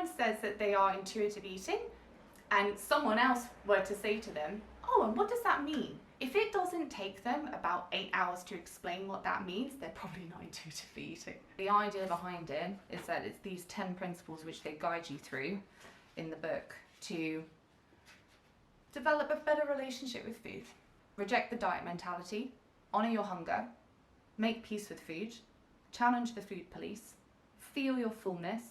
someone says that they are intuitive eating and someone else were to say to them, oh, and what does that mean? If it doesn't take them about 8 hours to explain what that means, they're probably not intuitively eating. The idea behind it is that it's these 10 principles which they guide you through in the book to develop a better relationship with food. Reject the diet mentality, honour your hunger, make peace with food, challenge the food police, feel your fullness,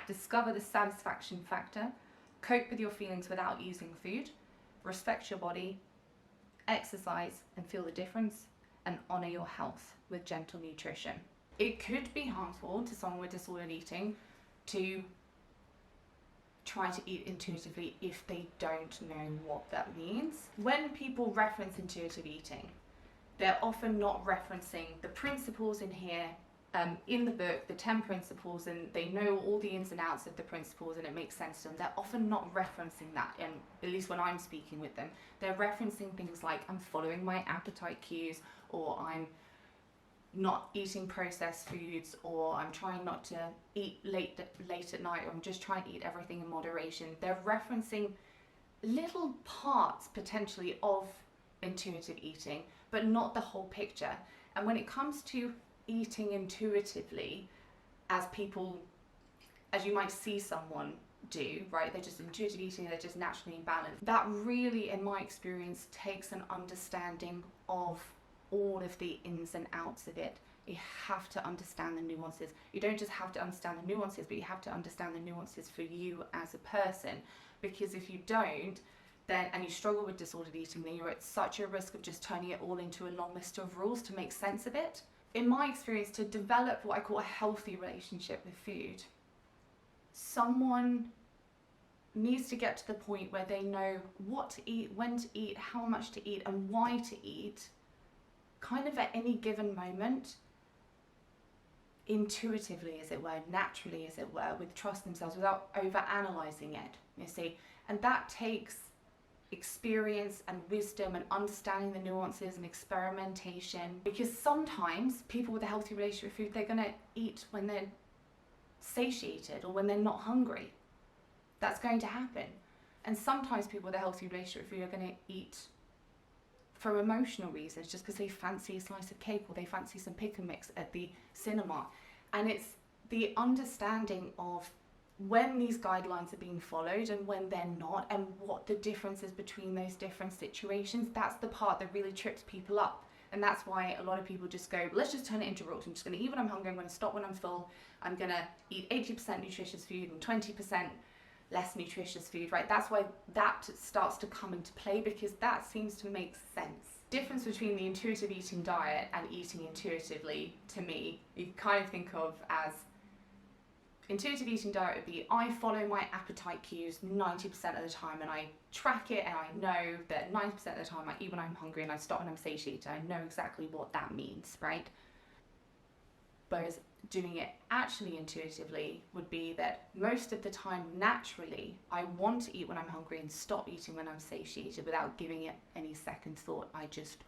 discover the satisfaction factor, cope with your feelings without using food, respect your body, exercise and feel the difference, and honour your health with gentle nutrition. It could be harmful to someone with disordered eating to try to eat intuitively if they don't know what that means. When people reference intuitive eating, they're often not referencing the principles in here, in the book, the 10 principles, and they know all the ins and outs of the principles and it makes sense to them. They're often not referencing that, and at least when I'm speaking with them, they're referencing things like I'm following my appetite cues, or I'm not eating processed foods, or I'm trying not to eat late at night, or I'm just trying to eat everything in moderation. They're referencing little parts potentially of intuitive eating, but not the whole picture. And when it comes to eating intuitively, as you might see someone do, right? They're just intuitive eating, they're just naturally imbalanced. That really, in my experience, takes an understanding of all of the ins and outs of it. You have to understand the nuances. You don't just have to understand the nuances, but you have to understand the nuances for you as a person. Because if you don't, then, and you struggle with disordered eating, then you're at such a risk of just turning it all into a long list of rules to make sense of it. In my experience, to develop what I call a healthy relationship with food, someone needs to get to the point where they know what to eat, when to eat, how much to eat, and why to eat, kind of at any given moment, intuitively, as it were, naturally, as it were, with trust themselves, without over-analysing it, you see. And that takes experience and wisdom and understanding the nuances and experimentation, because sometimes people with a healthy relationship with food, they're going to eat when they're satiated or when they're not hungry. That's going to happen. And sometimes people with a healthy relationship with food are going to eat for emotional reasons, just because they fancy a slice of cake or they fancy some pick and mix at the cinema. And it's the understanding of when these guidelines are being followed and when they're not, and what the difference is between those different situations. That's the part that really trips people up. And that's why a lot of people just go, let's just turn it into rules. I'm just going to eat when I'm hungry, I'm going to stop when I'm full, I'm going to eat 80% nutritious food and 20% less nutritious food, right? That's why that starts to come into play, because that seems to make sense. Difference between the intuitive eating diet and eating intuitively, to me, you kind of think of as intuitive eating diet would be, I follow my appetite cues 90% of the time, and I track it, and I know that 90% of the time I eat when I'm hungry and I stop when I'm satiated. I know exactly what that means, right? Whereas doing it actually intuitively would be that most of the time, naturally, I want to eat when I'm hungry and stop eating when I'm satiated without giving it any second thought. I just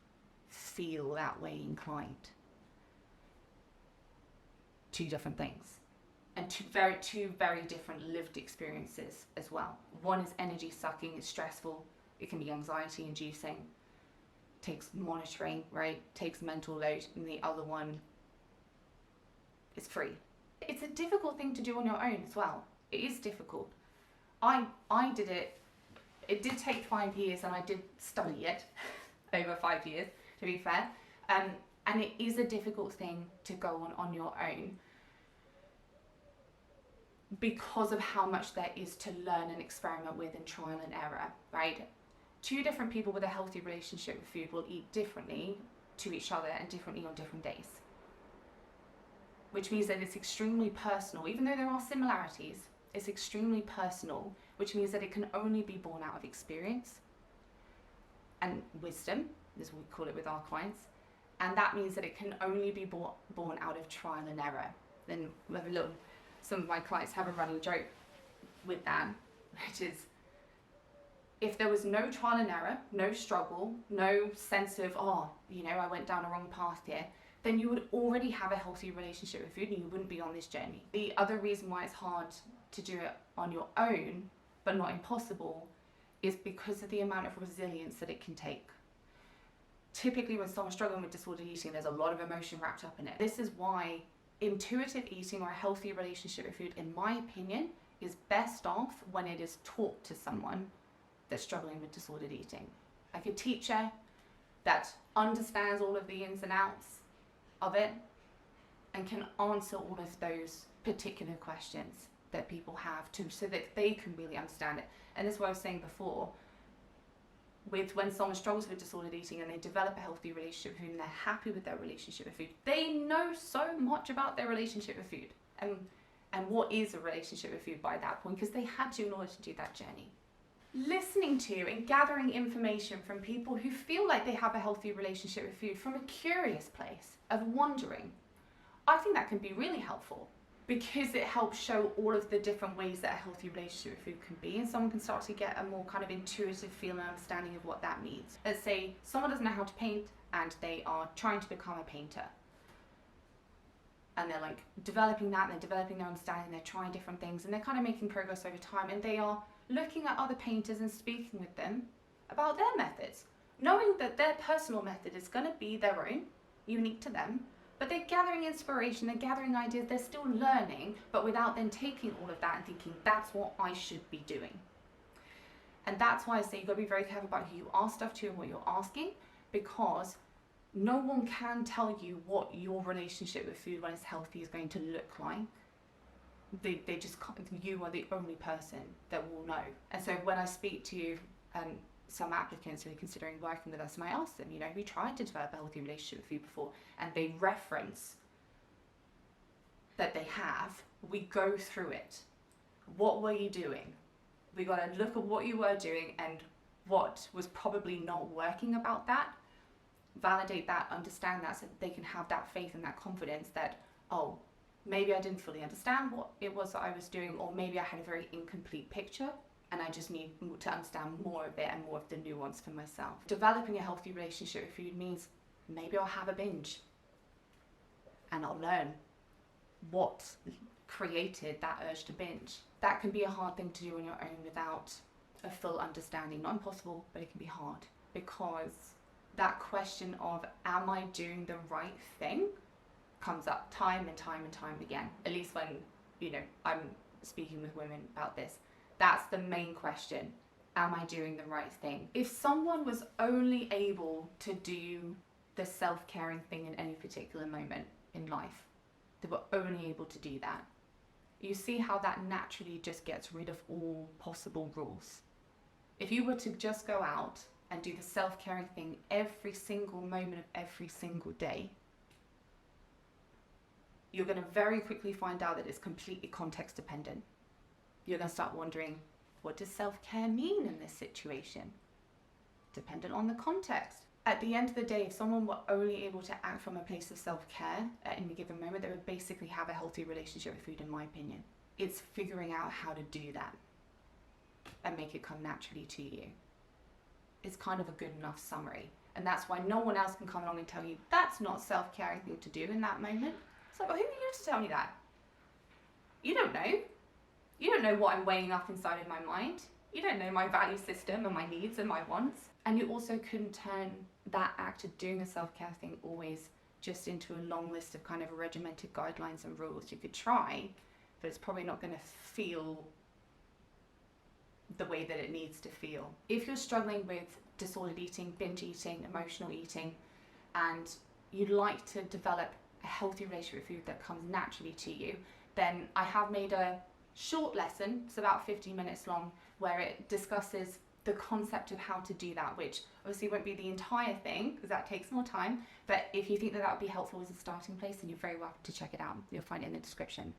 feel that way inclined. Two different things. And two very different lived experiences as well. One is energy sucking, it's stressful, it can be anxiety inducing, takes monitoring, right? Takes mental load, and the other one is free. It's a difficult thing to do on your own as well. It is difficult. I did it. It did take 5 years, and I did study it over 5 years, to be fair. And it is a difficult thing to go on your own, because of how much there is to learn and experiment with and trial and error, right? Two different people with a healthy relationship with food will eat differently to each other and differently on different days. Which means that it's extremely personal. Even though there are similarities, it's extremely personal, which means that it can only be born out of experience and wisdom, as we call it with our clients. And that means that it can only be born out of trial and error. Then we have a little, some of my clients have a running joke with that, which is, if there was no trial and error, no struggle, no sense of, oh, you know, I went down a wrong path here, then you would already have a healthy relationship with food and you wouldn't be on this journey. The other reason why it's hard to do it on your own, but not impossible, is because of the amount of resilience that it can take. Typically when someone's struggling with disordered eating, there's a lot of emotion wrapped up in it. This is why intuitive eating or a healthy relationship with food, in my opinion, is best off when it is taught to someone that's struggling with disordered eating. Like a teacher that understands all of the ins and outs of it and can answer all of those particular questions that people have too, so that they can really understand it. And this is what I was saying before, with when someone struggles with disordered eating and they develop a healthy relationship with food and they're happy with their relationship with food, they know so much about their relationship with food and what is a relationship with food by that point, because they had to in order to do that journey. Listening to and gathering information from people who feel like they have a healthy relationship with food from a curious place of wondering, I think that can be really helpful, because it helps show all of the different ways that a healthy relationship with food can be, and someone can start to get a more kind of intuitive feel and understanding of what that means. Let's say someone doesn't know how to paint and they are trying to become a painter. And they're like developing that, and they're developing their understanding, they're trying different things, and they're kind of making progress over time, and they are looking at other painters and speaking with them about their methods, knowing that their personal method is going to be their own, unique to them, but they're gathering inspiration, they're gathering ideas, they're still learning, but without then taking all of that and thinking, that's what I should be doing. And that's why I say you've got to be very careful about who you ask stuff to and what you're asking, because no one can tell you what your relationship with food when it's healthy is going to look like. They just can't. You are the only person that will know. And so when I speak to some applicants who are considering working with us, and I ask them, have you tried to develop a healthy relationship with food before? And they reference that they have. We go through it. What were you doing? We got to look at what you were doing and what was probably not working about that. Validate that, understand that, so that they can have that faith and that confidence that, oh, maybe I didn't fully understand what it was that I was doing, or maybe I had a very incomplete picture and I just need to understand more of it and more of the nuance for myself. Developing a healthy relationship with food means maybe I'll have a binge and I'll learn what created that urge to binge. That can be a hard thing to do on your own without a full understanding. Not impossible, but it can be hard, because that question of, am I doing the right thing, comes up time and time and time again. At least when, I'm speaking with women about this. That's the main question. Am I doing the right thing? If someone was only able to do the self-caring thing in any particular moment in life, they were only able to do that, you see how that naturally just gets rid of all possible rules. If you were to just go out and do the self-caring thing every single moment of every single day, you're going to very quickly find out that it's completely context dependent. You're going to start wondering, what does self-care mean in this situation? Dependent on the context. At the end of the day, if someone were only able to act from a place of self-care at any given moment, they would basically have a healthy relationship with food, in my opinion. It's figuring out how to do that and make it come naturally to you. It's kind of a good enough summary. And that's why no one else can come along and tell you that's not self-caring thing to do in that moment. It's like, well, who are you to tell me that? You don't know. You don't know what I'm weighing up inside of my mind. You don't know my value system and my needs and my wants. And you also couldn't turn that act of doing a self-care thing always just into a long list of kind of regimented guidelines and rules. You could try, but it's probably not going to feel the way that it needs to feel. If you're struggling with disordered eating, binge eating, emotional eating, and you'd like to develop a healthy relationship with food that comes naturally to you, then I have made a short lesson, it's about 15 minutes long, where it discusses the concept of how to do that, which obviously won't be the entire thing because that takes more time, but if you think that that would be helpful as a starting place, then you're very welcome to check it out. You'll find it in the description.